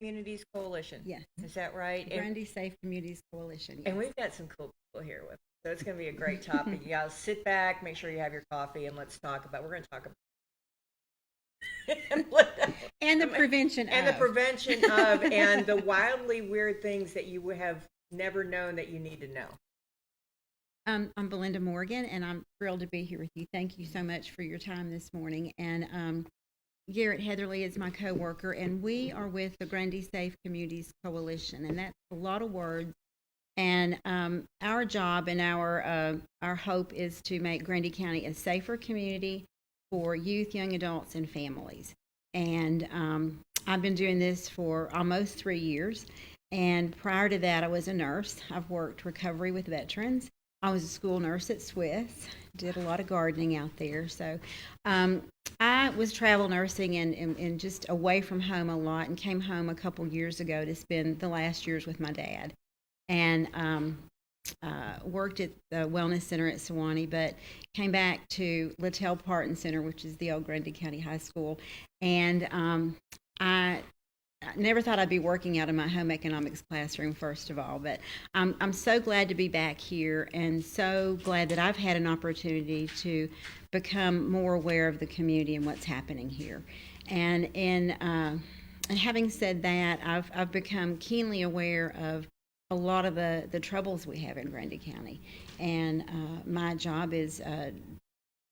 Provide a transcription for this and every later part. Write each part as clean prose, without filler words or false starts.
Communities Coalition. Yes. Is that right? Grundy Safe Communities Coalition. Yes. And we've got some cool people here with us. So it's going to be a great topic. You guys sit back, make sure you have your coffee, and let's talk about, we're going to talk about and the prevention and of. the prevention of and the wildly weird things that you would have never known that you need to know. I'm Belinda Morgan, and I'm thrilled to be here with you. Thank you so much for your time this morning. And Garrett Heatherly is my coworker, and we are with the Grundy Safe Communities Coalition, and that's a lot of words. And our job and our hope is to make Grundy County a safer community for youth, young adults, and families. And I've been doing this for almost 3 years. And prior to that, I was a nurse. I've worked recovery with veterans. I was a school nurse at Swiss, did a lot of gardening out there. So I was travel nursing and just away from home a lot, and came home a couple years ago to spend the last years with my dad. And worked at the Wellness Center at Sewanee, but came back to Littell Parton Center, which is the old Grundy County High School. And I never thought I'd be working out of my home economics classroom, first of all, but I'm so glad to be back here, and so glad that I've had an opportunity to become more aware of the community and what's happening here. And having said that, I've become keenly aware of a lot of the troubles we have in Grundy County. And my job is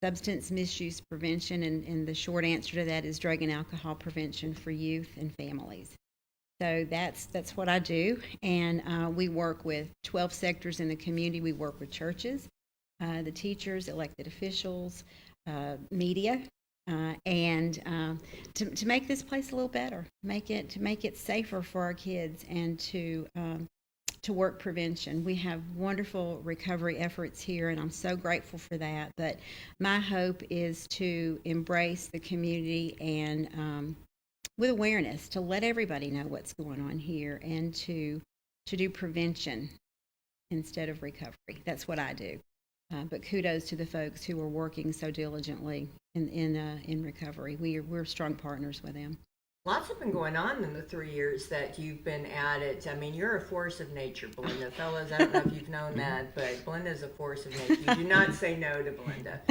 substance misuse prevention, and the short answer to that is drug and alcohol prevention for youth and families. So that's what I do, and we work with 12 sectors in the community. We work with churches, the teachers, elected officials, media, and to make this place a little better, to make it safer for our kids, and to work prevention. We have wonderful recovery efforts here, and I'm so grateful for that. But my hope is to embrace the community and with awareness, to let everybody know what's going on here, and to do prevention instead of recovery. That's what I do. But kudos to the folks who are working so diligently in recovery. We're strong partners with them. Lots have been going on in the 3 years that you've been at it. I mean, you're a force of nature, Belinda. Fellas, I don't know if you've known that, but Belinda's a force of nature. You do not say no to Belinda.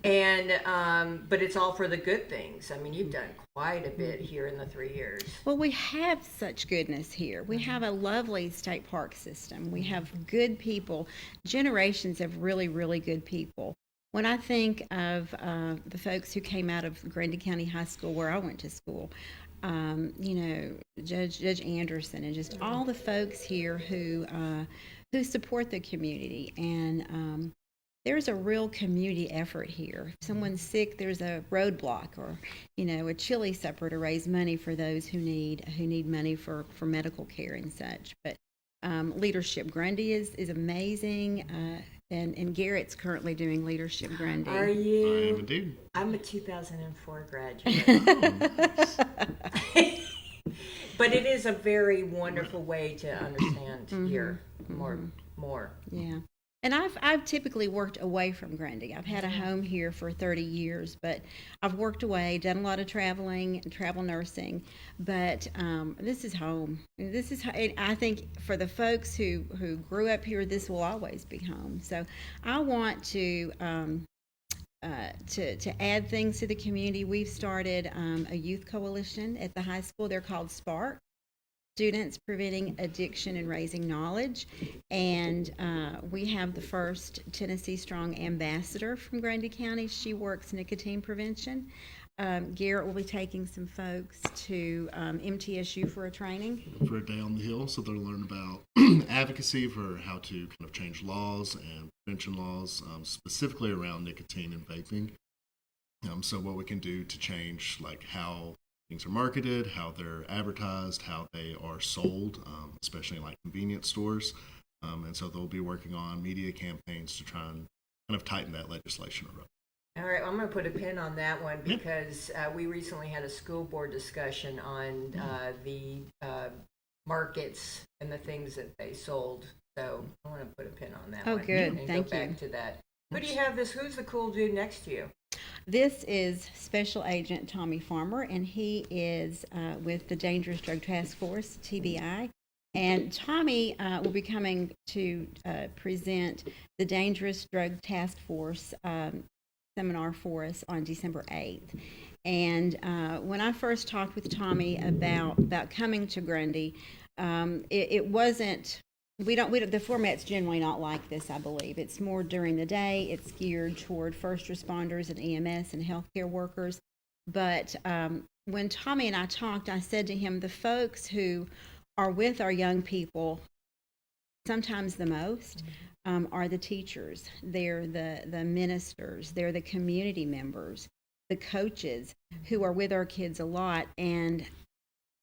And, but it's all for the good things. I mean, you've done quite a bit here in the 3 years. Well, we have such goodness here. We have a lovely state park system. We have good people, generations of really, really good people. When I think of the folks who came out of Grundy County High School, where I went to school, Judge Anderson, and just all the folks here who support the community, and there's a real community effort here. If someone's sick, there's a roadblock, or a chili supper to raise money for those who need money for medical care and such. But leadership, Grundy is amazing. And Garrett's currently doing Leadership Grundy. Are you? I am indeed. I'm a 2004 graduate. But it is a very wonderful way to understand here more. Yeah. And I've typically worked away from Grundy. I've had a home here for 30 years, but I've worked away, done a lot of traveling and travel nursing. But this is home. I think for the folks who grew up here, this will always be home. So I want to add things to the community. We've started a youth coalition at the high school. They're called SPARK. Students Preventing Addiction and Raising Knowledge, and we have the first Tennessee Strong ambassador from Grundy County. She works nicotine prevention. Garrett will be taking some folks to MTSU for a training. For a day on the Hill, so they'll learn about advocacy for how to kind of change laws and prevention laws, specifically around nicotine and vaping. So what we can do to change, like how things are marketed, how they're advertised, how they are sold, especially in like convenience stores. And so they'll be working on media campaigns to try and kind of tighten that legislation around. All right, I'm going to put a pin on that one because we recently had a school board discussion on the markets and the things that they sold. So I want to put a pin on that one. Oh, good. And Thank go you. back to that. Who do you have this? Who's the cool dude next to you? This is Special Agent Tommy Farmer, and he is with the Dangerous Drug Task Force, TBI. And Tommy will be coming to present the Dangerous Drug Task Force seminar for us on December 8th. And when I first talked with Tommy about coming to Grundy, it wasn't. We don't. The format's generally not like this, I believe. It's more during the day. It's geared toward first responders and EMS and healthcare workers. But when Tommy and I talked, I said to him, the folks who are with our young people, sometimes the most, are the teachers. They're the ministers. They're the community members, the coaches who are with our kids a lot. And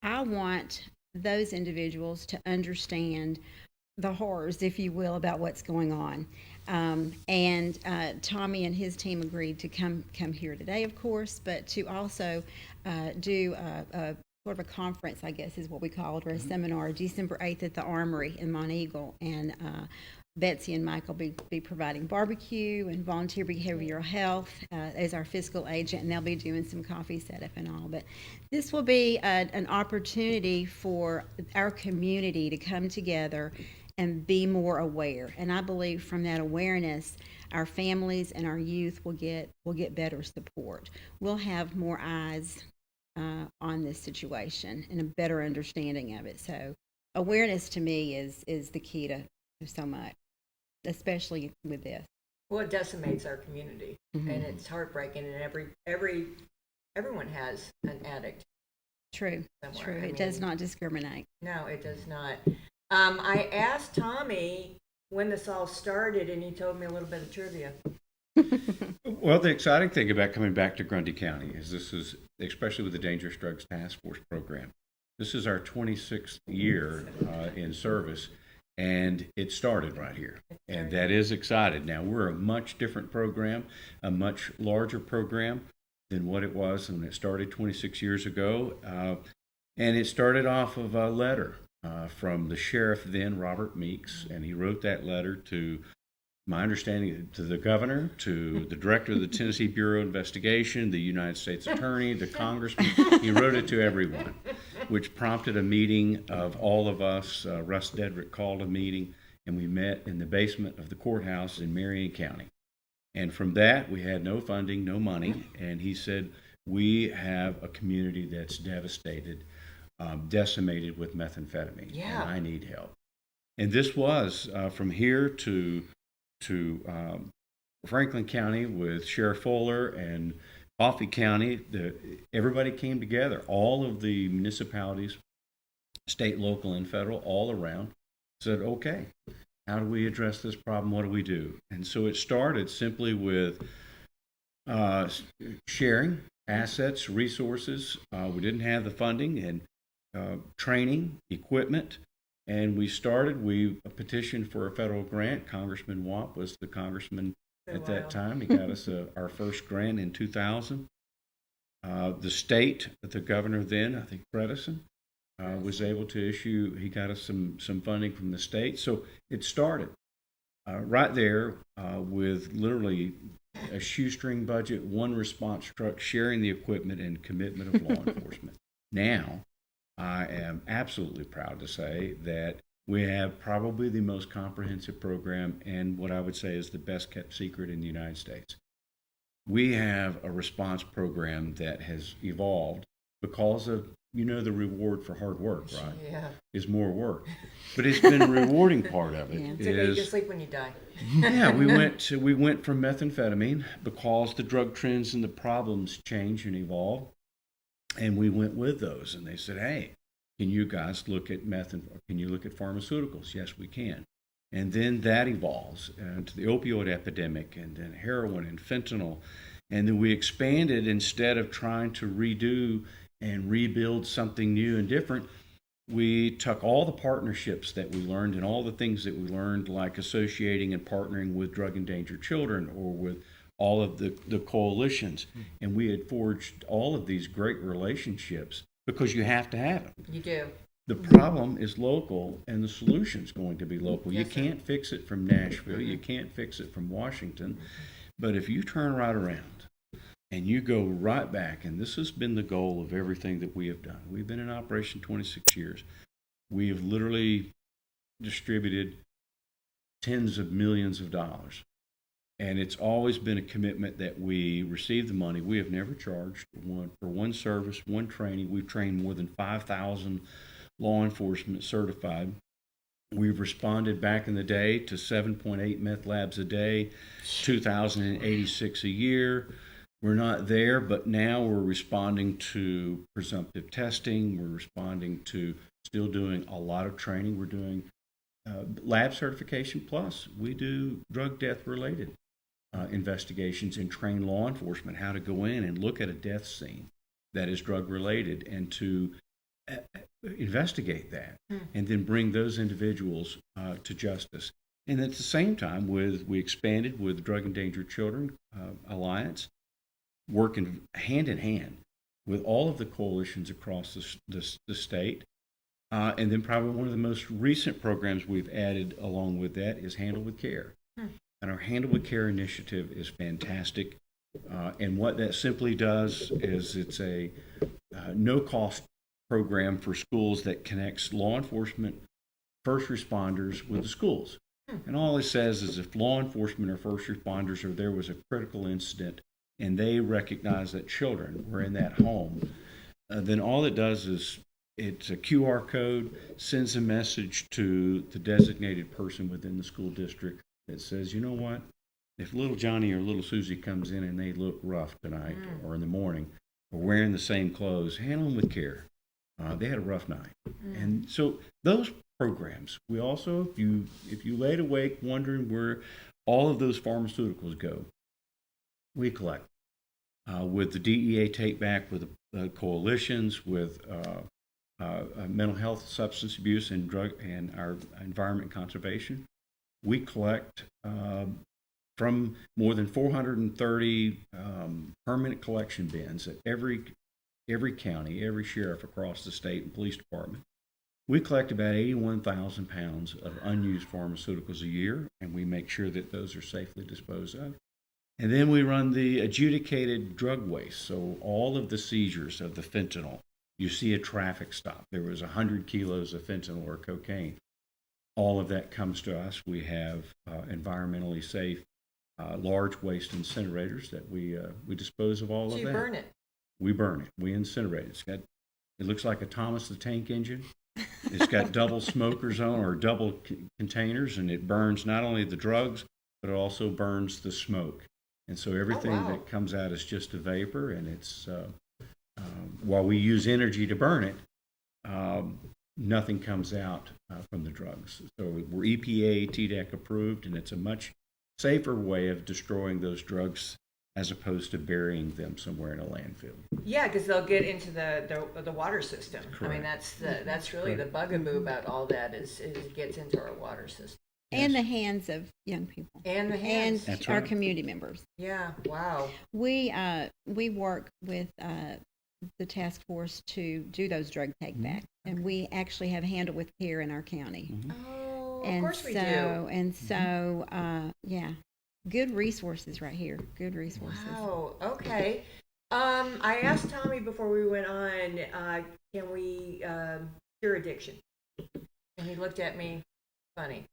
I want those individuals to understand the horrors, if you will, about what's going on. And Tommy and his team agreed to come here today, of course, but to also do a sort of a conference, I guess is what we call it, or a seminar, December 8th at the Armory in Mont Eagle. And Betsy and Mike will be providing barbecue and volunteer behavioral health as our fiscal agent, and they'll be doing some coffee setup and all. But this will be an opportunity for our community to come together and be more aware. And I believe from that awareness, our families and our youth will get better support. We'll have more eyes on this situation and a better understanding of it. So awareness to me is the key to so much, especially with this. Well, it decimates our community, and it's heartbreaking. And everyone has an addict. True. Somewhere. True. I It does mean, not discriminate. No, it does not. I asked Tommy when this all started, and he told me a little bit of trivia. Well, the exciting thing about coming back to Grundy County is this is, especially with the Dangerous Drugs Task Force program, this is our 26th year in service, and it started right here. And that is exciting. Now, we're a much different program, a much larger program than what it was when it started 26 years ago. And it started off of a letter from the sheriff then, Robert Meeks, and he wrote that letter to, my understanding, to the governor, to the director of the Tennessee Bureau of Investigation, the United States Attorney, the congressman. He wrote it to everyone, which prompted a meeting of all of us. Russ Dedrick called a meeting, and we met in the basement of the courthouse in Marion County. And from that, we had no funding, no money, and he said, we have a community that's devastated, decimated with methamphetamine, and I need help. And this was from here to Franklin County with Sheriff Fuller and Coffee County. Everybody came together. All of the municipalities, state, local, and federal, all around, said, okay, how do we address this problem? What do we do? And so it started simply with sharing assets, resources. We didn't have the funding and training, equipment. And we petitioned for a federal grant. Congressman Watt was the congressman at that time. He got us our first grant in 2000. The state, the governor then, I think Bredesen, was able to issue, he got us some funding from the state. So it started right there with literally a shoestring budget, one response truck, sharing the equipment, and commitment of law enforcement. Now, I am absolutely proud to say that we have probably the most comprehensive program and what I would say is the best kept secret in the United States. We have a response program that has evolved because of, the reward for hard work, right? Yeah. Is more work. But it's been a rewarding part of it. Yeah. It's okay to sleep when you die. Yeah, we went from methamphetamine because the drug trends and the problems change and evolve. And we went with those, and they said, hey, can you guys look at can you look at pharmaceuticals? Yes, we can. And then that evolves to the opioid epidemic, and then heroin and fentanyl. And then we expanded instead of trying to redo and rebuild something new and different. We took all the partnerships that we learned and all the things that we learned, like associating and partnering with drug endangered children or with all of the coalitions, and we had forged all of these great relationships because you have to have them. You do. The problem is local, and the solution's going to be local. Yes, You can't fix it from Nashville. You can't fix it from Washington. But if you turn right around and you go right back, and this has been the goal of everything that we have done. We've been in operation 26 years. We have literally distributed tens of millions of dollars. And it's always been a commitment that we receive the money. We have never charged for one service, one training. We've trained more than 5,000 law enforcement certified. We've responded back in the day to 7.8 meth labs a day, 2,086 a year. We're not there, but now we're responding to presumptive testing. We're responding to still doing a lot of training. We're doing lab certification, plus we do drug death related investigations and train law enforcement how to go in and look at a death scene that is drug related and to investigate that and then bring those individuals to justice. And at the same time, we expanded with Drug Endangered Children Alliance, working hand in hand with all of the coalitions across the state. And then probably one of the most recent programs we've added along with that is Handle with Care. And our Handle with Care initiative is fantastic. And what that simply does is it's a no-cost program for schools that connects law enforcement, first responders with the schools. And all it says is if law enforcement or first responders or there was a critical incident and they recognize that children were in that home, then all it does is it's a QR code, sends a message to the designated person within the school district that says, you know what, if little Johnny or little Susie comes in and they look rough tonight or in the morning or wearing the same clothes, handle them with care. They had a rough night. And so those programs, we also, if you laid awake wondering where all of those pharmaceuticals go, we collect. With the DEA take back, with the coalitions, with mental health, substance abuse, and drug, and our environment conservation, we collect from more than 430 permanent collection bins at every county, every sheriff across the state and police department. We collect about 81,000 pounds of unused pharmaceuticals a year, and we make sure that those are safely disposed of. And then we run the adjudicated drug waste. So all of the seizures of the fentanyl, you see a traffic stop, there was 100 kilos of fentanyl or cocaine. All of that comes to us. We have environmentally safe large waste incinerators that we dispose of all of that. So you burn it. We burn it. We incinerate it. It looks like a Thomas the Tank Engine. It's got double smokers on, or double containers, and it burns not only the drugs, but it also burns the smoke. And so everything that comes out is just a vapor, and it's while we use energy to burn it, nothing comes out from the drugs. So we're EPA TDEC approved, and it's a much safer way of destroying those drugs as opposed to burying them somewhere in a landfill. Yeah, because they'll get into the water system. Correct. I mean, that's really the bugaboo about all that is it gets into our water system. And the hands of young people. And the hands. And That's our right. community members. Yeah, wow. We work with the task force to do those drug take back, and we actually have Handle with Care in our county. Oh, And of course we so, do. And so, yeah, good resources right here. Good resources. Wow, okay. I asked Tommy before we went on, can we cure addiction? And he looked at me funny.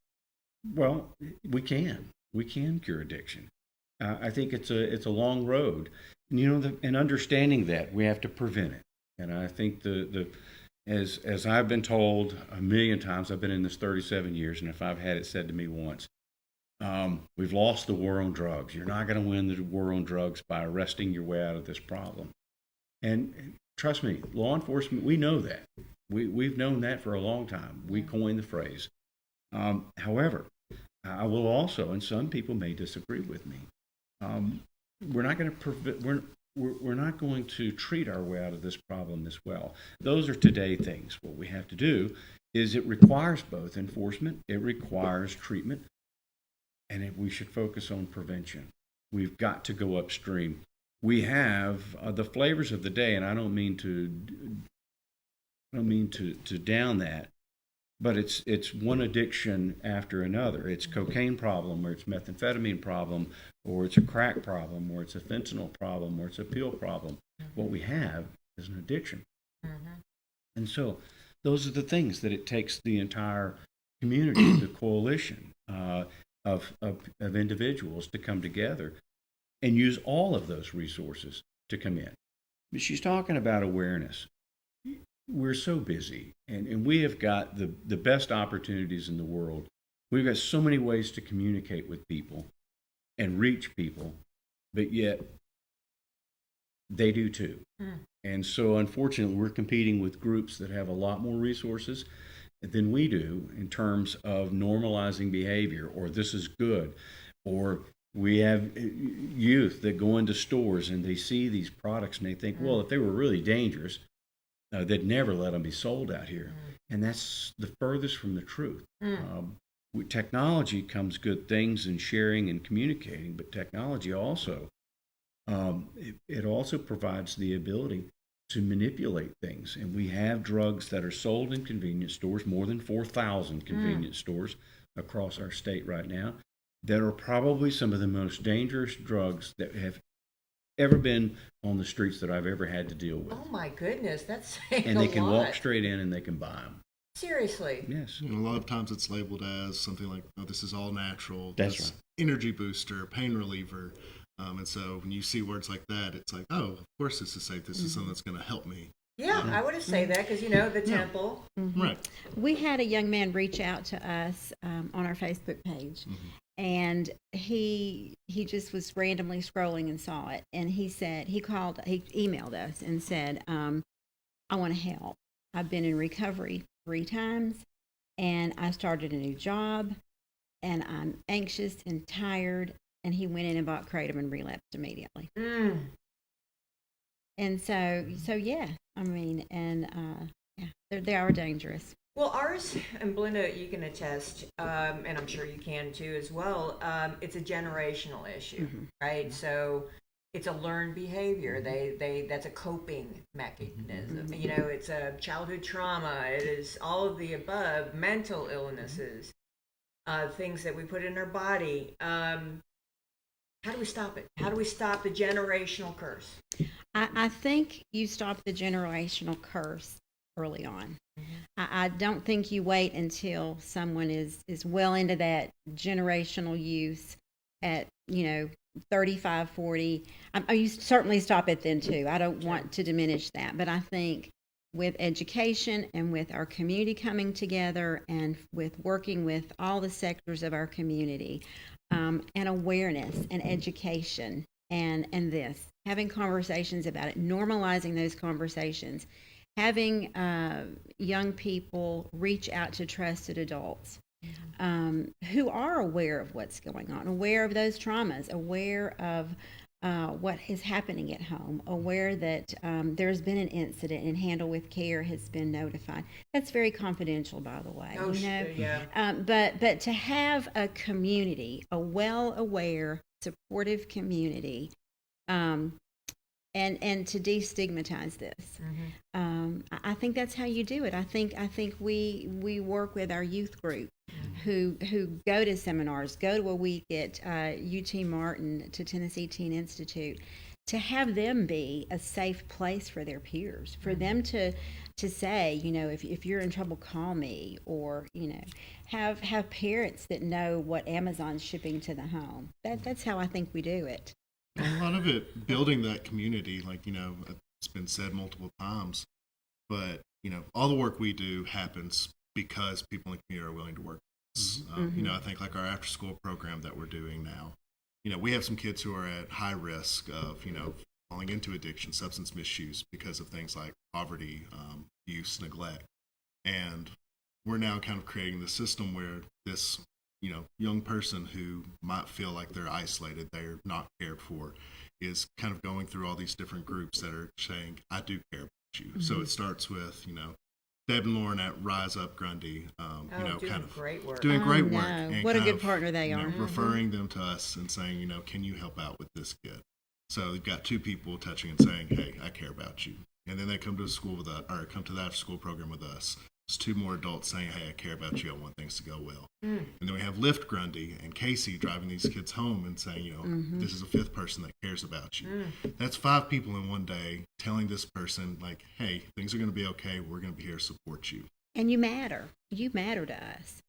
Well, we can cure addiction. I think it's a long road, and, and understanding that we have to prevent it. And I think as I've been told a million times, I've been in this 37 years, and if I've had it said to me once, we've lost the war on drugs. You're not going to win the war on drugs by arresting your way out of this problem. And trust me, law enforcement, we know that. We've known that for a long time. We coined the phrase. However, I will also, and some people may disagree with me, we're not going to treat our way out of this problem as well. Those are today things. What we have to do is it requires both enforcement, it requires treatment, and we should focus on prevention. We've got to go upstream. We have the flavors of the day, and I don't mean to down that, but it's one addiction after another. It's cocaine problem, or it's methamphetamine problem, or it's a crack problem, or it's a fentanyl problem, or it's a pill problem. What we have is an addiction. And so those are the things that it takes the entire community, the coalition of individuals to come together and use all of those resources to come in. But she's talking about awareness. We're so busy, and we have got the best opportunities in the world. We've got so many ways to communicate with people and reach people, but yet they do too. And so unfortunately, we're competing with groups that have a lot more resources than we do in terms of normalizing behavior, or this is good, or we have youth that go into stores and they see these products and they think, well, if they were really dangerous, they'd never let them be sold out here. And that's the furthest from the truth. With technology comes good things and sharing and communicating, but technology also, it also provides the ability to manipulate things. And we have drugs that are sold in convenience stores, more than 4,000 convenience stores across our state right now, that are probably some of the most dangerous drugs that have ever been on the streets that I've ever had to deal with. Oh my goodness, that's saying And they a can lot. walk straight in and they can buy them. Seriously. Yes. You know, a lot of times it's labeled as something like, oh, this is all natural. That's this right. Energy booster, pain reliever. And so when you see words like that, it's like, oh, of course this is safe. This is something that's going to help me. Yeah, I would have said that because, the temple. Right. We had a young man reach out to us on our Facebook page, and he just was randomly scrolling and saw it, and he emailed us and said, I want to help. I've been in recovery 3 times, and I started a new job, and I'm anxious and tired. And he went in and bought kratom and relapsed immediately. And so yeah, I mean, and they are dangerous. Well, ours, and Belinda, you can attest, and I'm sure you can too as well, it's a generational issue, right? So it's a learned behavior. That's a coping mechanism. It's a childhood trauma. It is all of the above, mental illnesses, things that we put in our body. How do we stop it? How do we stop the generational curse? I think you stop the generational curse early on. I don't think you wait until someone is well into that generational use at 35, 40. You certainly stop it then too. I don't want to diminish that, but I think with education and with our community coming together and with working with all the sectors of our community, and awareness and education and having conversations about it, normalizing those conversations, having young people reach out to trusted adults who are aware of what's going on, aware of those traumas, aware of what is happening at home, aware that there's been an incident and Handle with Care has been notified. That's very confidential, by the way. Oh, sure, yeah. But to have a community, a well-aware, supportive community, and to destigmatize this, I think that's how you do it. I think we work with our youth group who go to seminars, go to a week at UT Martin, to Tennessee Teen Institute, to have them be a safe place for their peers, for them to say, if you're in trouble, call me, or have parents that know what Amazon's shipping to the home. That's how I think we do it. A lot of it, building that community, like, it's been said multiple times, but, all the work we do happens because people in the community are willing to work with us. I think like our after school program that we're doing now, we have some kids who are at high risk of, falling into addiction, substance misuse because of things like poverty, use, neglect. And we're now kind of creating the system where this young person who might feel like they're isolated, they're not cared for, is kind of going through all these different groups that are saying, I do care about you. So it starts with, Deb and Lauren at Rise Up Grundy, doing great work. doing great work. No. And What a kind good of, partner they are. referring them to us and saying, can you help out with this kid? So we've got 2 people touching and saying, hey, I care about you. And then they come to school with us, or come to the after school program with us, It's two more adults saying, hey, I care about you. I want things to go well. And then we have Lyft Grundy and Casey driving these kids home and saying, you know, this is a fifth person that cares about you. That's 5 people in one day telling this person, like, hey, things are going to be okay. We're going to be here to support you. And you matter. You matter to us.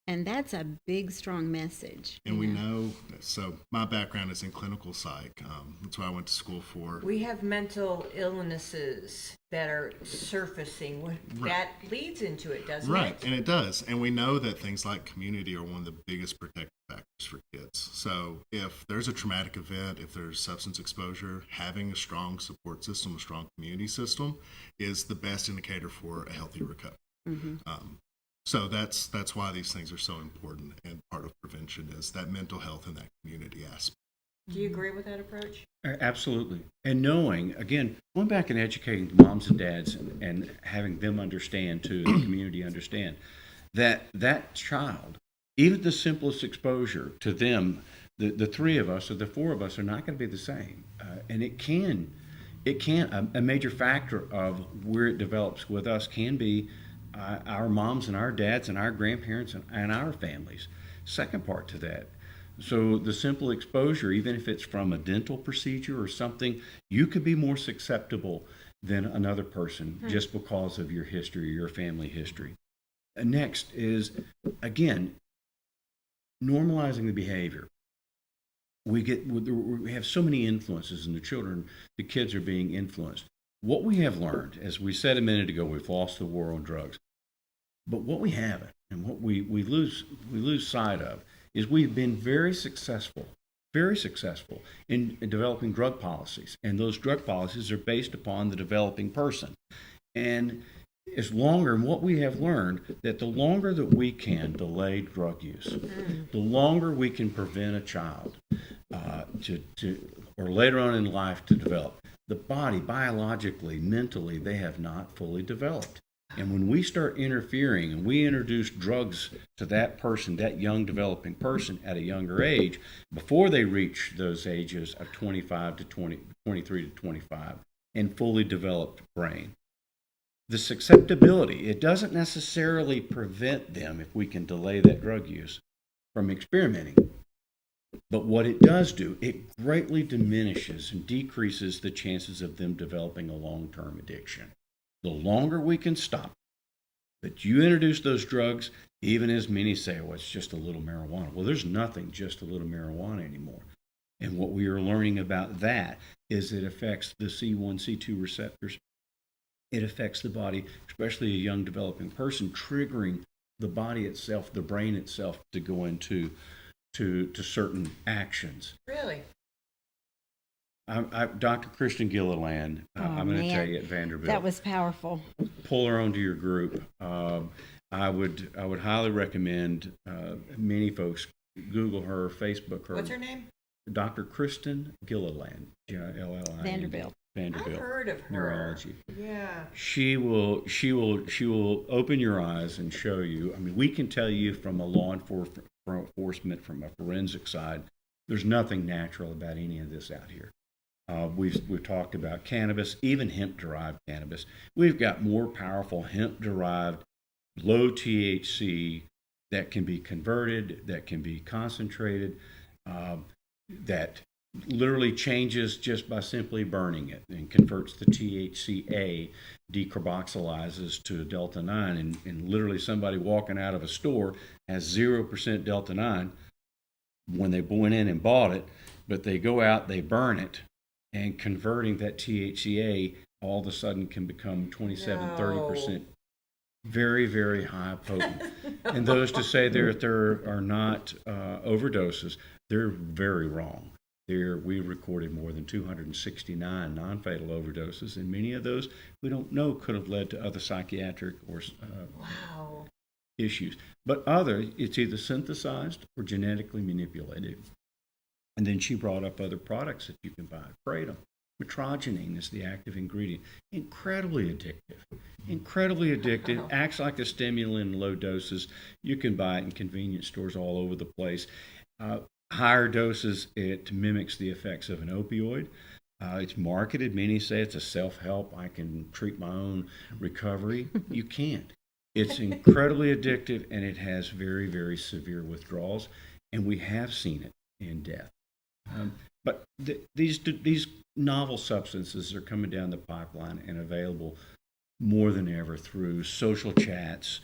And that's a big, strong message. And we know, so my background is in clinical psych. That's what I went to school for. We have mental illnesses that are surfacing. That leads into it, doesn't it? Right, and it does. And we know that things like community are one of the biggest protective factors for kids. So if there's a traumatic event, if there's substance exposure, having a strong support system, a strong community system is the best indicator for a healthy recovery. So that's why these things are so important, and part of prevention is that mental health and that community aspect. Do you agree with that approach? Absolutely. And knowing, again, going back and educating the moms and dads and having them understand too, the community understand, that child, even the simplest exposure to them, the 3 of us or the 4 of us are not going to be the same. And it can, a major factor of where it develops with us can be our moms and our dads and our grandparents and our families. Second part to that. So the simple exposure, even if it's from a dental procedure or something, you could be more susceptible than another person just because of your history, your family history. And next is, again, normalizing the behavior. We have so many influences, and the kids are being influenced. What we have learned, as we said a minute ago, we've lost the war on drugs. But what we haven't, and what we lose sight of, is we've been very successful in developing drug policies. And those drug policies are based upon the developing person. And what we have learned, that the longer that we can delay drug use, the longer we can prevent a child or later on in life to develop. The body, biologically, mentally, they have not fully developed. And when we start interfering and we introduce drugs to that person, that young developing person at a younger age, before they reach those ages of 25 to 23 to 25 and fully developed brain, the susceptibility, it doesn't necessarily prevent them, if we can delay that drug use, from experimenting. But what it does do, it greatly diminishes and decreases the chances of them developing a long-term addiction. The longer we can stop, but you introduce those drugs, even as many say, well, it's just a little marijuana. Well, there's nothing just a little marijuana anymore. And what we are learning about that is it affects the C1, C2 receptors. It affects the body, especially a young developing person, triggering the body itself, the brain itself, to go into to certain actions. Really? Dr. Kristen Gilliland, I'm going to tell you at Vanderbilt. That was powerful. Pull her onto your group. I would highly recommend many folks Google her, Facebook her. What's her name? Dr. Kristen Gilliland, Gilliland. Vanderbilt. I've heard of her. Neurology. Yeah. She will open your eyes and show you. I mean, we can tell you from a law enforcement, from a forensic side, there's nothing natural about any of this out here. We've talked about cannabis, even hemp-derived cannabis. We've got more powerful hemp-derived, low THC that can be converted, that can be concentrated, that literally changes just by simply burning it and converts the THCA, decarboxylizes to delta-9, and literally somebody walking out of a store has 0% delta-9 when they went in and bought it, but they go out, they burn it, and converting that THCA all of a sudden can become 30%. Very, very high potent. And those to say there are not overdoses, they're very wrong. We recorded more than 269 non-fatal overdoses, and many of those we don't know could have led to other psychiatric or issues. But it's either synthesized or genetically manipulated. And then she brought up other products that you can buy. Kratom. Metrogenine is the active ingredient. Incredibly addictive. Wow. Acts like a stimulant in low doses. You can buy it in convenience stores all over the place. Higher doses, it mimics the effects of an opioid. It's marketed. Many say it's a self-help. I can treat my own recovery. You can't. It's incredibly addictive, and it has very, very severe withdrawals, and we have seen it in death. But these novel substances are coming down the pipeline and available more than ever through social chats,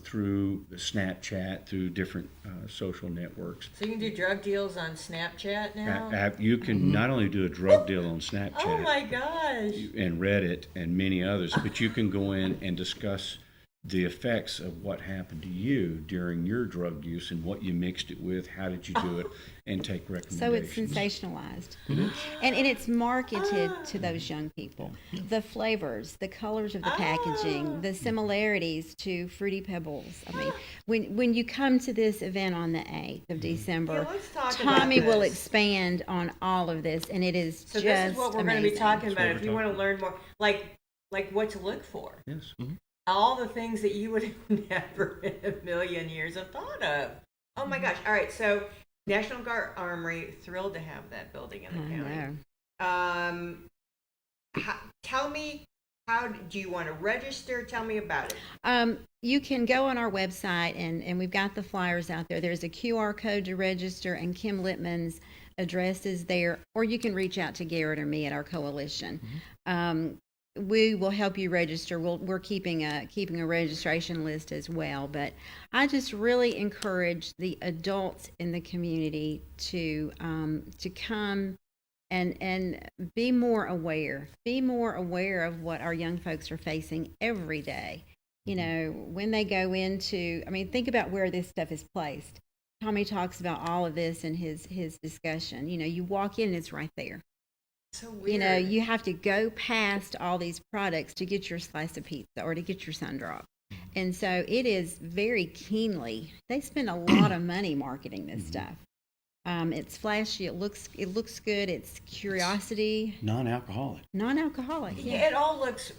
through Snapchat, through different social networks. So you can do drug deals on Snapchat now? You can not only do a drug deal on Snapchat Oh my gosh. and Reddit and many others, but you can go in and discuss the effects of what happened to you during your drug use and what you mixed it with, how did you do it, and take recommendations. So it's sensationalized. And it's marketed to those young people. The flavors, the colors of the packaging, the similarities to Fruity Pebbles. I mean, when you come to this event on the 8th of December, let's talk Tommy about will this. expand on all of this, and it is So just this is what we're going to be amazing. talking about. what If we're you want to learn more, like what to look for. Yes. All the things that you would have never in a million years have thought of. Oh my gosh. All right. So National Guard Armory, thrilled to have that building in the county. know. Tell me, how do you want to register? Tell me about it. You can go on our website, and we've got the flyers out there. There's a QR code to register, and Kim Littman's address is there, or you can reach out to Garrett or me at our coalition. We will help you register. We're keeping a registration list as well. But I just really encourage the adults in the community to come and be more aware. Be more aware of what our young folks are facing every day. You know, when they go into, I mean, think about where this stuff is placed. Tommy talks about all of this in his discussion. You know, you walk in, it's right there. So weird. You know, you have to go past all these products to get your slice of pizza or to get your sun drop. And so it is very keenly, they spend a lot of money marketing this stuff. It's flashy, it looks good, it's curiosity, Non-alcoholic. non-alcoholic. Yeah, it all looks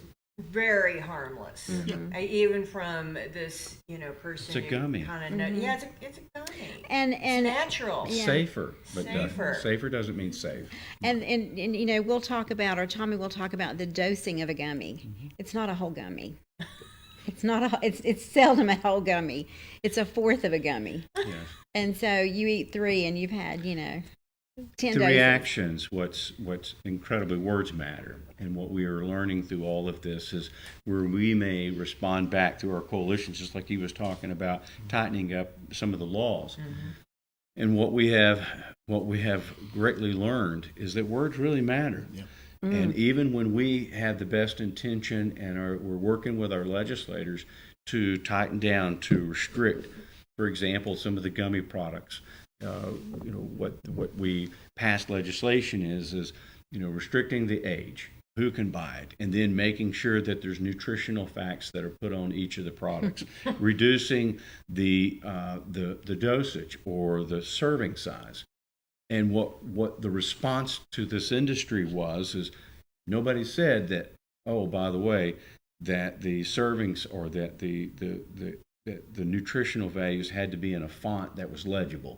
very harmless. Even from this, person. It's a gummy. Kind of yeah, it's a gummy. And It's natural. Yeah. Safer, but Safer. safer doesn't mean safe. And you know, we'll talk about, or Tommy will talk about the dosing of a gummy. It's not a whole gummy. It's seldom a whole gummy. It's a fourth of a gummy. Yes. And so you eat 3 and you've had, 10 The doses. reactions, what's incredibly, words matter. And what we are learning through all of this is where we may respond back through our coalitions, just like he was talking about, tightening up some of the laws. And what we have greatly learned is that words really matter. Yeah. And even when we have the best intention and we're working with our legislators to tighten down, to restrict, for example, some of the gummy products. What we passed legislation is restricting the age, who can buy it, and then making sure that there's nutritional facts that are put on each of the products, reducing the dosage or the serving size. And what the response to this industry was is nobody said that, oh, by the way, that the servings or that the nutritional values had to be in a font that was legible.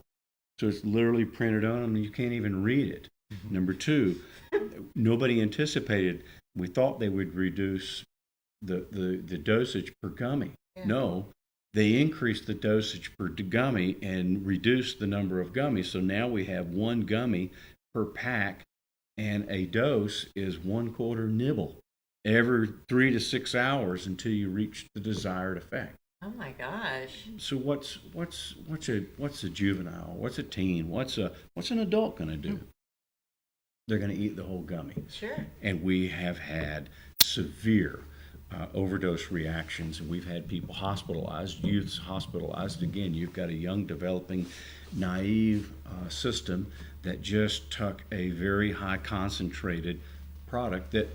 So it's literally printed on them and you can't even read it. Number 2, nobody anticipated, we thought they would reduce the dosage per gummy. Yeah. No, they increased the dosage per gummy and reduced the number of gummies. So now we have 1 gummy per pack, and a dose is 1/4 nibble every 3 to 6 hours until you reach the desired effect. Oh my gosh. So what's a juvenile? What's a teen? What's an adult going to do? They're going to eat the whole gummy. Sure. And we have had severe overdose reactions, and we've had people hospitalized, youths hospitalized. Again, you've got a young, developing, naive system that just took a very high concentrated product that,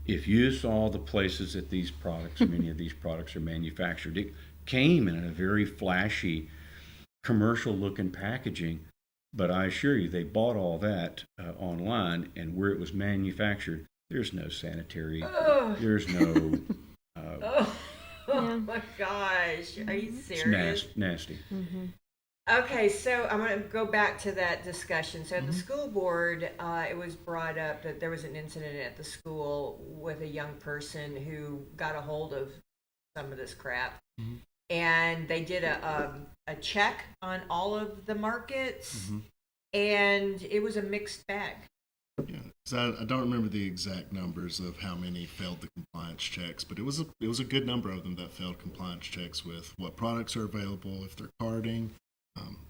if you saw the places that these products, many of these products are manufactured, it came in a very flashy, commercial-looking packaging. But I assure you, they bought all that online, and where it was manufactured, there's no sanitary, there's no... Oh my gosh. Are you serious? It's nasty. Okay, so I'm going to go back to that discussion. So at the school board, it was brought up that there was an incident at the school with a young person who got a hold of some of this crap. Mhm. And they did a check on all of the markets, and it was a mixed bag. Yeah, so I don't remember the exact numbers of how many failed the compliance checks, but it was a good number of them that failed compliance checks with what products are available, if they're carding,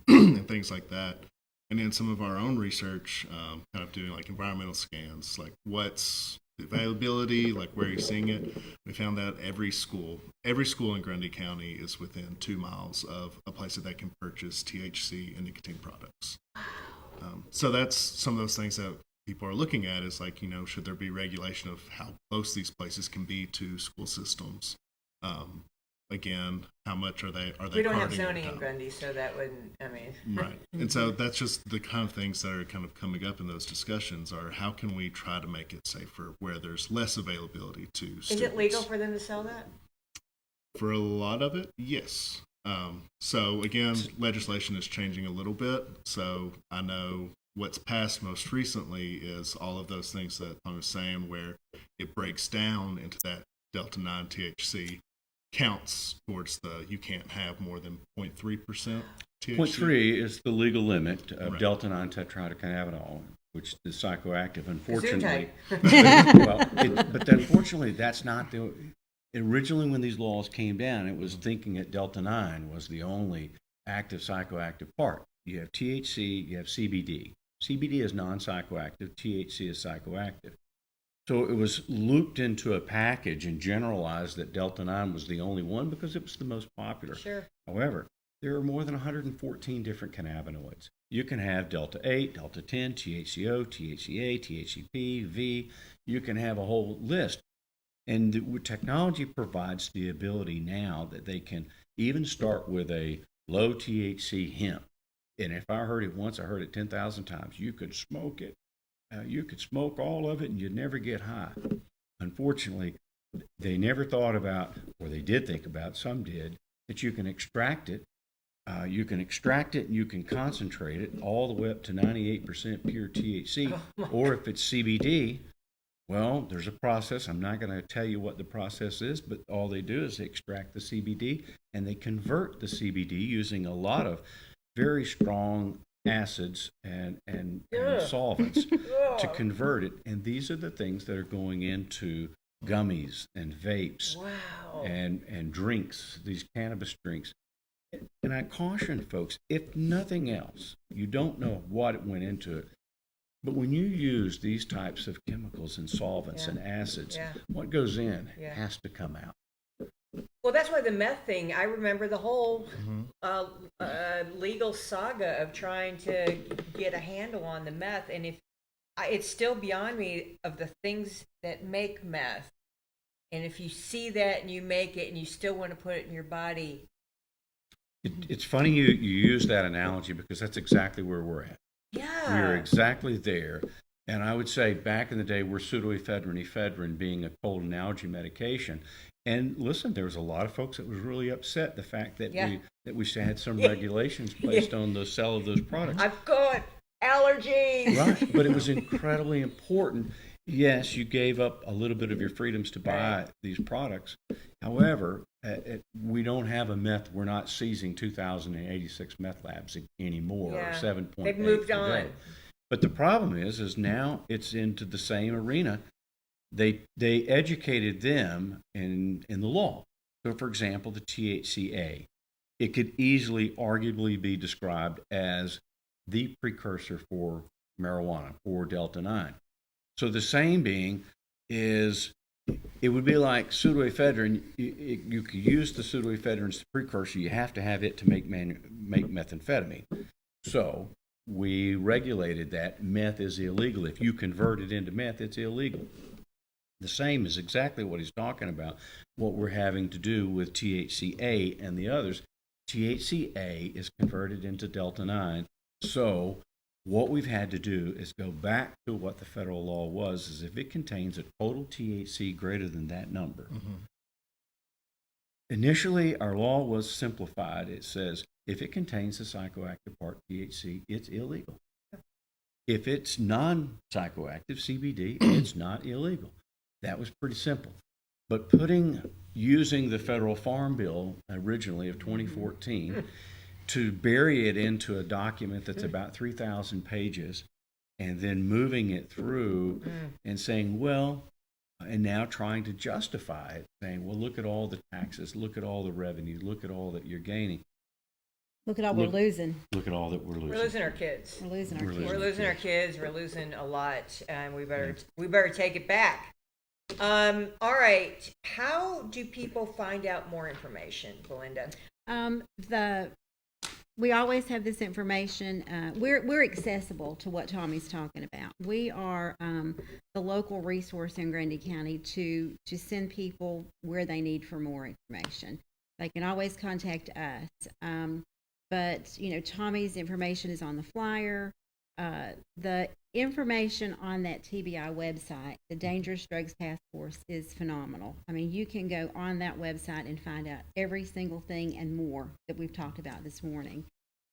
and things like that. And then some of our own research, kind of doing like environmental scans, like what's the availability, like where you're seeing it. We found that every school in Grundy County is within 2 miles of a place that they can purchase THC and nicotine products. So that's some of those things that people are looking at is like, should there be regulation of how close these places can be to school systems? Again, how much are they We don't have carding zoning at a in time? Grundy, so that wouldn't, Right. And so that's just the kind of things that are kind of coming up in those discussions are how can we try to make it safer where there's less availability to students? Is it legal for them to sell that? For a lot of it, yes. So again, legislation is changing a little bit. So I know what's passed most recently is all of those things that I was saying where it breaks down into that Delta 9 THC counts towards you can't have more than 0.3% THC. 0.3 is the legal limit of Right. Delta 9 tetrahydrocannabinol, which is psychoactive. Unfortunately, Gesundheit. but unfortunately, that's not the. Originally, when these laws came down, it was thinking that Delta 9 was the only active psychoactive part. You have THC, you have CBD. CBD is non-psychoactive, THC is psychoactive. So it was looped into a package and generalized that Delta 9 was the only one because it was the most popular. Sure. However, there are more than 114 different cannabinoids. You can have Delta 8, Delta 10, THCO, THCA, THCP, V. You can have a whole list. And the technology provides the ability now that they can even start with a low THC hemp. And if I heard it once, I heard it 10,000 times. You could smoke it. You could smoke all of it and you'd never get high. Unfortunately, they never thought about, or they did think about, some did, that you can extract it. You can extract it and you can concentrate it all the way up to 98% pure THC. Or if it's CBD, well, there's a process. I'm not going to tell you what the process is, but all they do is they extract the CBD and they convert the CBD using a lot of very strong acids and solvents to convert it. And these are the things that are going into gummies and vapes Wow. and drinks, these cannabis drinks. And I caution folks, if nothing else, you don't know what went into it. But when you use these types of chemicals and solvents and acids, what goes in has to come out. Well, that's why the meth thing, I remember the whole legal saga of trying to get a handle on the meth. And it's still beyond me of the things that make meth. And if you see that and you make it and you still want to put it in your body. It's funny you use that analogy because that's exactly where we're at. Yeah. We're exactly there. And I would say back in the day, we're pseudoephedrine, ephedrine being a cold and allergy medication. And listen, there was a lot of folks that was really upset the fact that we had some regulations placed on the sale of those products. I've got allergies. Right, but it was incredibly important. Yes, you gave up a little bit of your freedoms to buy these products. However, we don't have a meth. We're not seizing 2,086 meth labs anymore, or 7.8. They've moved on. today. But the problem is now it's into the same arena. They educated them in the law. So, for example, the THCA, it could easily, arguably be described as the precursor for marijuana, for Delta 9. So the same being is, it would be like pseudoephedrine. You could use the pseudoephedrine as the precursor. You have to have it to make methamphetamine. So we regulated that meth is illegal. If you convert it into meth, it's illegal. The same is exactly what he's talking about, what we're having to do with THCA and the others. THCA is converted into Delta 9. So what we've had to do is go back to what the federal law was, is if it contains a total THC greater than that number. Initially, our law was simplified. It says if it contains the psychoactive part, THC, it's illegal. If it's non-psychoactive, CBD, it's not illegal. That was pretty simple. But putting using the federal farm bill originally of 2014 to bury it into a document that's about 3,000 pages and then moving it through and saying, well, and now trying to justify it, saying, well, look at all the taxes, look at all the revenue, look at all that you're gaining. Look at all we're losing. Look at all that we're losing. We're losing our kids. We're losing our We're kids. We're losing our kids. We're losing a lot, and we better take it back. All right. How do people find out more information, Belinda? We always have this information. We're accessible to what Tommy's talking about. We are the local resource in Grundy County to send people where they need for more information. They can always contact us. But Tommy's information is on the flyer. The information on that TBI website, the Dangerous Drugs Task Force, is phenomenal. I mean, you can go on that website and find out every single thing and more that we've talked about this morning.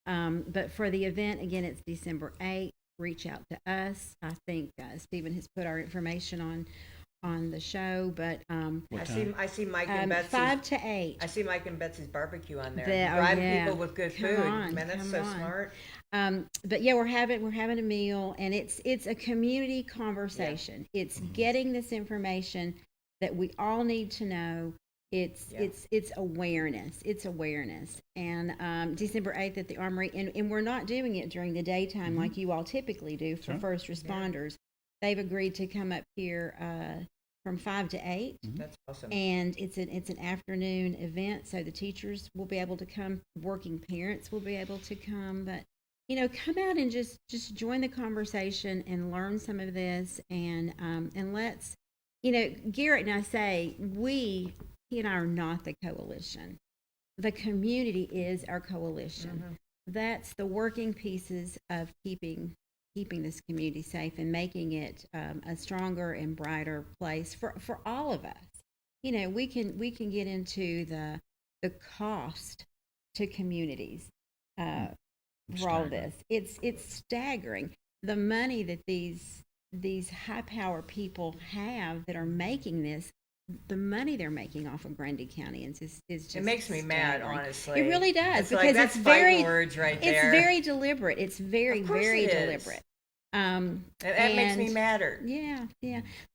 But for the event, again, it's December 8th. Reach out to us. I think Stephen has put our information on the show, but I see Mike and Betsy's 5 to 8. I see Mike and Betsy's barbecue on there. Yeah, Driving people with good food. On, Man, that's so smart. But yeah, we're having a meal, and it's a community conversation. Yeah. It's getting this information that we all need to know. It's awareness. It's awareness. And December 8th at the Armory, and we're not doing it during the daytime like you all typically do for first responders. Yeah. They've agreed to come up here from 5 to 8. That's awesome. And it's an afternoon event, so the teachers will be able to come, working parents will be able to come, but come out and just join the conversation and learn some of this, and let's, Garrett and I say he and I are not the coalition. The community is our coalition. That's the working pieces of keeping this community safe and making it a stronger and brighter place for all of us. We can get into the cost to communities for all this. It's staggering the money that these high power people have that are making this. The money they're making off of Grundy County is just it makes me mad, honestly. It really does, because that's it's very words right it's there. very deliberate. It's very it deliberate. That makes me madder. Yeah.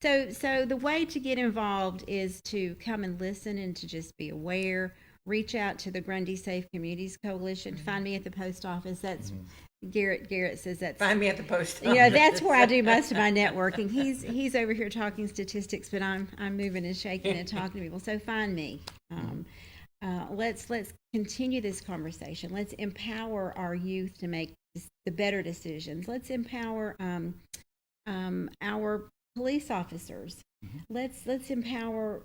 So the way to get involved is to come and listen and to just be aware. Reach out to the Grundy Safe Communities Coalition. Find me at the post office. That's Garrett says that's. Find me at the post office. That's where I do most of my networking. He's over here talking statistics, but I'm moving and shaking and talking to people. So find me. Let's continue this conversation. Let's empower our youth to make the better decisions. Let's empower our police officers. Let's empower.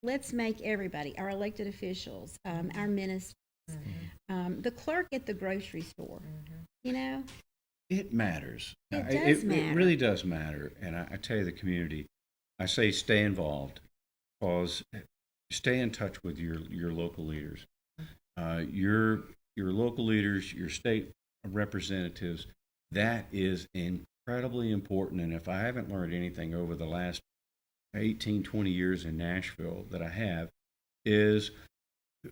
Let's make everybody, our elected officials, our ministers. The clerk at the grocery store, It matters. It does matter. It really does matter. And I tell you, the community, I say stay involved, because stay in touch with your local leaders. Your local leaders, your state representatives, that is incredibly important. And if I haven't learned anything over the last 18, 20 years in Nashville that I have, is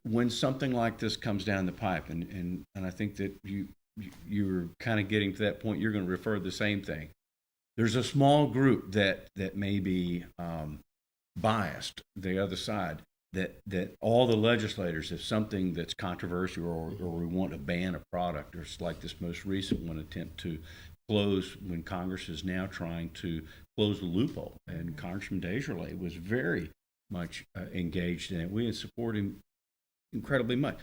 when something like this comes down the pipe, and I think that you're kind of getting to that point, you're going to refer to the same thing. There's a small group that may be biased, the other side, that all the legislators, if something that's controversial or we want to ban a product, or it's like this most recent one, attempt to close, when Congress is now trying to close the loophole, and Congressman Desjardins was very much engaged in it. We support him incredibly much.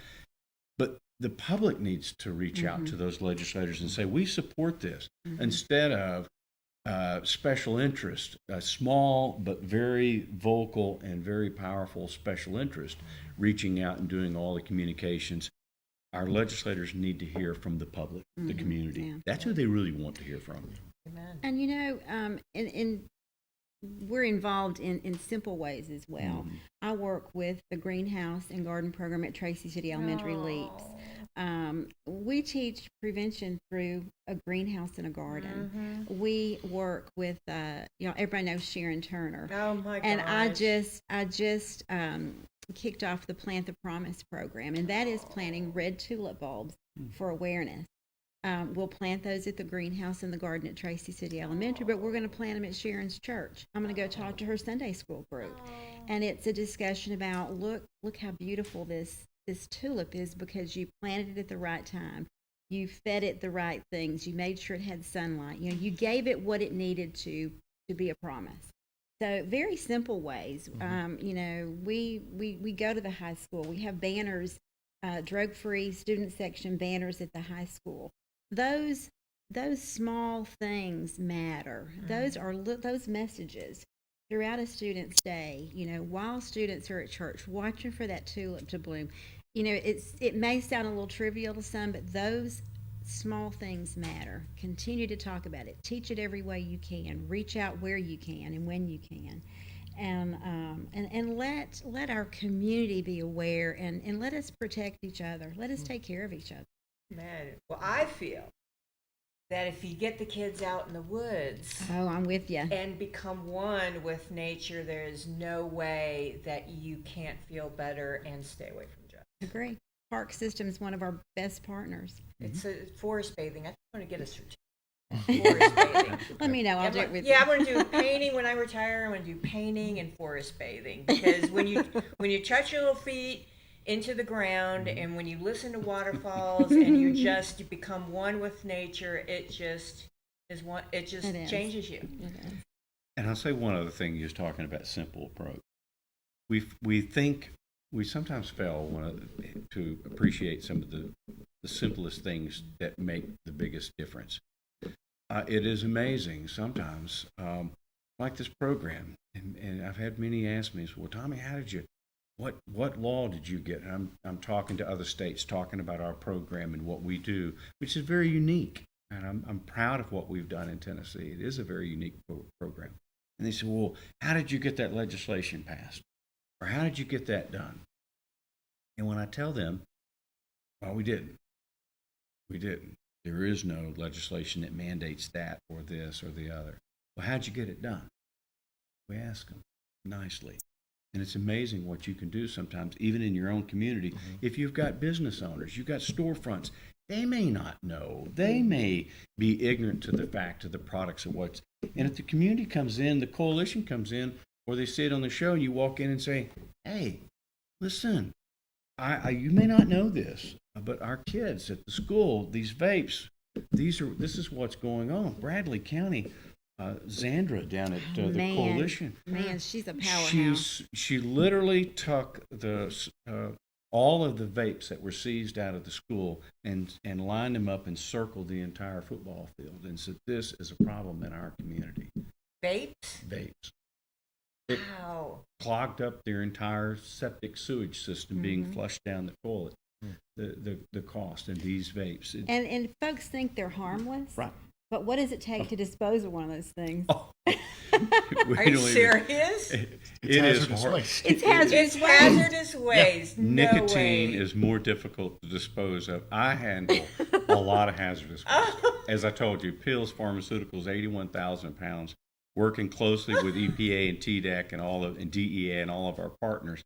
But the public needs to reach out to those legislators and say, we support this, instead of special interest, a small but very vocal and very powerful special interest reaching out and doing all the communications. Our legislators need to hear from the public, the community. Yeah. That's who they really want to hear from. Amen. And we're involved in simple ways as well. I work with the greenhouse and garden program at Tracy City Elementary Leaps. We teach prevention through a greenhouse and a garden. We work with, everybody knows Sharon Turner. Oh my And I gosh. just kicked off the Plant the Promise program, and that is planting red tulip bulbs for awareness. We'll plant those at the greenhouse and the garden at Tracy City Elementary, but we're going to plant them at Sharon's church. I'm going to go talk to her Sunday school group, and it's a discussion about look how beautiful this tulip is because you planted it at the right time. You fed it the right things. You made sure it had sunlight. You gave it what it needed to be a promise. So very simple ways. We go to the high school. We have banners, drug-free student section banners at the high school. Those small things matter. Those are those messages throughout a student's day. While students are at church, watching for that tulip to bloom. It may sound a little trivial to some, but those small things matter. Continue to talk about it. Teach it every way you can. Reach out where you can and when you can, and let our community be aware and let us protect each other. Let us take care of each other. Man, well, I feel that if you get the kids out in the woods Oh, I'm with you. and become one with nature, there is no way that you can't feel better and stay away from drugs. Agree. Park System is one of our best partners. It's a forest bathing. I want to get a certificate. Forest bathing. Let me know. I'll do it with you. Yeah, I want to do painting when I retire. I want to do painting and forest bathing because when you touch your little feet into the ground and when you listen to waterfalls and you become one with nature, it just changes you. It is. And I'll say one other thing. You're talking about simple approach. We sometimes fail to appreciate some of the simplest things that make the biggest difference. It is amazing sometimes, like this program, and I've had many ask me, well, Tommy, what law did you get? And I'm talking to other states, talking about our program and what we do, which is very unique. And I'm proud of what we've done in Tennessee. It is a very unique program. And they said, well, how did you get that legislation passed? Or how did you get that done? And when I tell them, well, we didn't. We didn't. There is no legislation that mandates that or this or the other. Well, how'd you get it done? We ask them nicely. And it's amazing what you can do sometimes, even in your own community. If you've got business owners, you've got storefronts, they may not know. They may be ignorant to the fact of the products and what's. And if the community comes in, the coalition comes in, or they see it on the show, and you walk in and say, hey, listen, you may not know this, but our kids at the school, these vapes, this is what's going on. Bradley County, Zandra down at the coalition. Man, she's a powerhouse. She literally took all of the vapes that were seized out of the school and lined them up and circled the entire football field and said, this is a problem in our community. Vapes. It clogged up their entire septic sewage system being flushed down the toilet. The cost of these vapes. And folks think they're harmless. Right. But what does it take to dispose of one of those things? Are you serious? It is hard. It's hazardous It's hazardous waste. No Nicotine way. is more difficult to dispose of. I handle a lot of hazardous waste. As I told you, pills, pharmaceuticals, 81,000 pounds. Working closely with EPA and TDEC and DEA and all of our partners.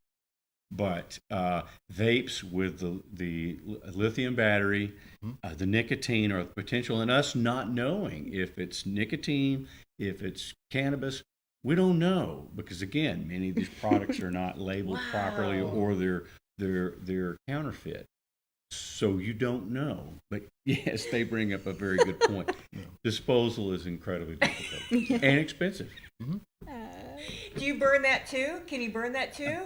But vapes with the lithium battery, the nicotine, or the potential, and us not knowing if it's nicotine, if it's cannabis, we don't know because again, many of these products are not labeled properly or they're counterfeit. So you don't know. But yes, they bring up a very good point. Disposal is incredibly difficult and expensive. Do you burn that too? Can you burn that too?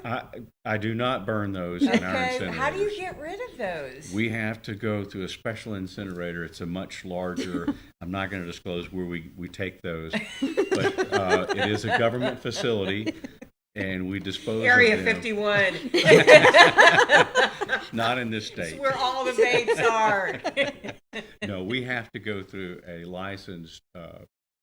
I do not burn those in our incinerators. How do you get rid of those? We have to go through a special incinerator. It's a much larger, I'm not going to disclose where we take those, but it is a government facility. And we dispose Area of them. 51. Not in this state. It's where all the vapes are. No, we have to go through a licensed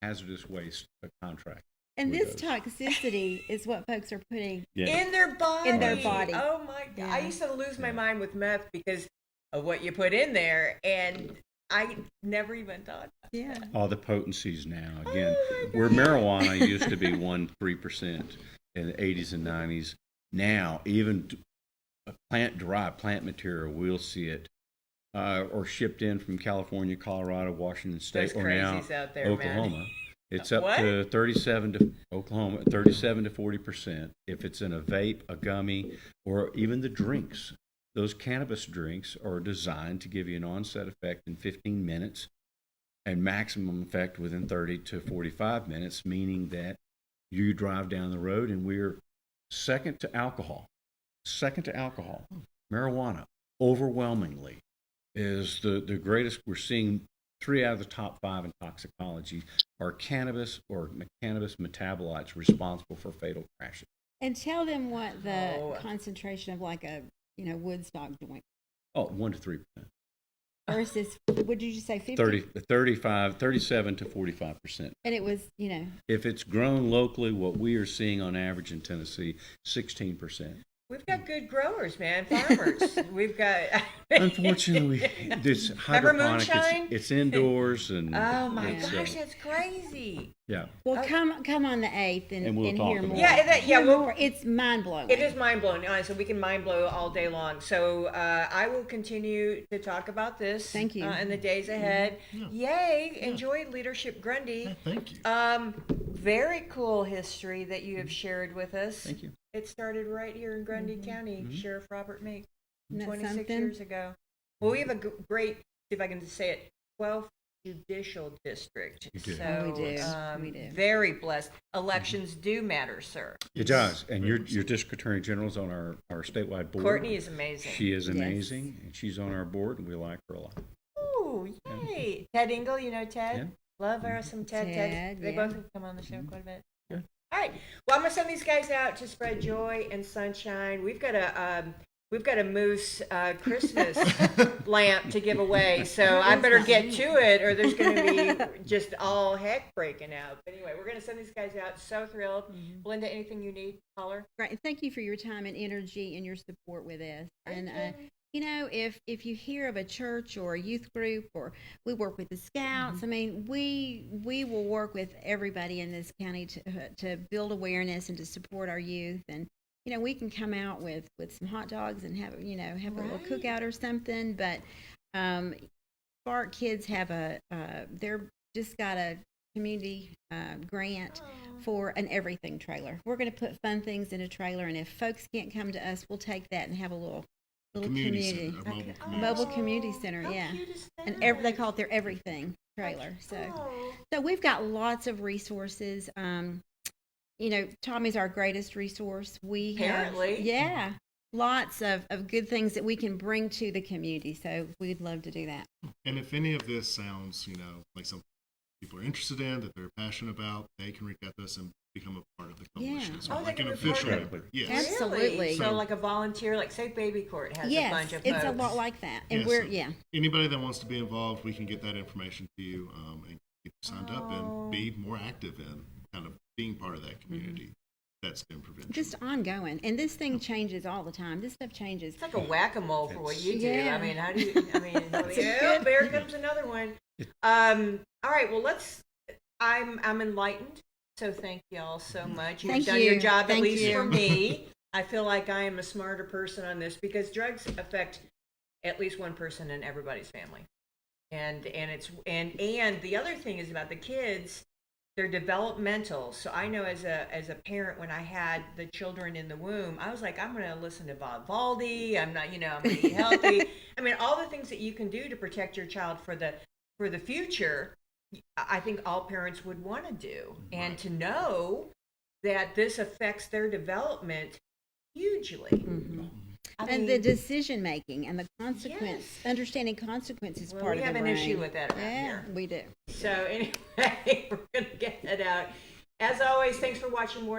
hazardous waste contract. And with this those. toxicity is what folks are putting. Yeah. In their body. In their body. Oh my God. I Yeah. used to lose my Yeah. mind with meth because of what you put in there, and I never even thought. Yeah. All the potencies now. Again, Oh my where God. marijuana used to be 1-3% in the 80s and 90s, now even plant-derived plant material, we'll see it or shipped in from California, Colorado, Washington State, Those or now crazies out there, Oklahoma. man. It's up What? to 37 to Oklahoma, 37 to 40%. If it's in a vape, a gummy, or even the drinks, those cannabis drinks are designed to give you an onset effect in 15 minutes and maximum effect within 30 to 45 minutes, meaning that you drive down the road and we're second to alcohol. Second to alcohol. Marijuana, overwhelmingly, is the greatest. We're seeing 3 out of the top 5 in toxicology are cannabis or cannabis metabolites responsible for fatal crashes. And tell them what the Oh. concentration of like a, Woodstock joint Oh, 1 to 3%. versus, what did you say, 50? 37 to 45%. And it was, If it's grown locally, what we are seeing on average in Tennessee, 16%. We've got good growers, man, farmers. We've got. Unfortunately, this Remember hydroponic, moonshine? it's indoors and Oh my it's, gosh, that's crazy. yeah. well, come on the 8th and, And we'll and talk hear about more. it. Yeah, Hear we'll- more. It's mind-blowing. It is mind blowing, honestly. We can mind blow all day long. So I will continue to talk about this. Thank you. In the days ahead. Yeah. Yay! Enjoy Leadership Grundy. Yeah, thank you. Very cool history that you have shared with us. Thank you. It started right here in Grundy County. Mhm. Sheriff Robert Meek, Isn't that 26 something? years ago. Well, we have a great, see if I can just say it, 12th judicial district. You do. So, Oh, we do. We do. Very blessed. Elections do matter, sir. It does. And your district attorney general's on our statewide board. Courtney is amazing. She is Yes. amazing, and she's on our board, and we like her a lot. Ooh, yay. Ted Engel, you know Ted? Yeah. Love her some Ted. Ted, They yeah. both have come on the show quite a bit. Yeah. All right. Well, I'm gonna send these guys out to spread joy and sunshine. We've got a moose Christmas lamp to give away, so I better get to it, or there's gonna be just all heck breaking out. But anyway, we're gonna send these guys out. So thrilled. Belinda, anything you need, caller? Right. And thank you for your time and energy and your support with us. And Okay. if you hear of a church or a youth group, or we work with the Scouts, I mean, we will work with everybody in this county to build awareness and to support our youth. And we can come out with some hot dogs and have a little Right. cookout or something. But Spark Kids have they're just got a community grant for an everything trailer. We're going to put fun things in a trailer, and if folks can't come to us, we'll take that and have a little Community community. center, a mobile A community mobile center. community center, How yeah. cute is And that? they call it their everything trailer. Oh. So we've got lots of resources. Tommy's our greatest resource. We have, Apparently. yeah, lots of good things that we can bring to the community. So we'd love to do that. And if any of this sounds, like something people are interested in, that they're passionate about, they can reach out to us and become a part of the coalition. Yeah. as well, Oh, they like can an be part official of it. member. Yes. Absolutely. Really? So So- like a volunteer, like Safe Baby Court has a Yes, bunch of it's a folks. lot like that. And Yeah, we're, so- yeah. Anybody that wants to be involved, we can get that information to you and get you signed up Oh. and be more active in kind of being part of that community that's in prevention. Just ongoing. And this thing changes all the time. This stuff changes. It's like a whack-a-mole for what you do. Yeah. I mean, how do you? I mean, That's a yeah, good- there comes another one. All right. Well, I'm enlightened. So thank you all so much. You've Thank done your you. job, Thank at least you. for me. I feel like I am a smarter person on this because drugs affect at least one person in everybody's family. And the other thing is about the kids, they're developmental. So I know as a parent, when I had the children in the womb, I was like, I'm going to listen to Bob Valdi. I'm not, I'm going to eat healthy. I mean, all the things that you can do to protect your child for the future, I think all parents would want to do. And to know that this affects their development hugely. Mhm. I And mean, the decision making and the consequence, Yes. understanding consequences is well, part we of have the an brain. issue with that around Yeah, here. we do. So anyway, we're going to get that out. As always, thanks for watching more.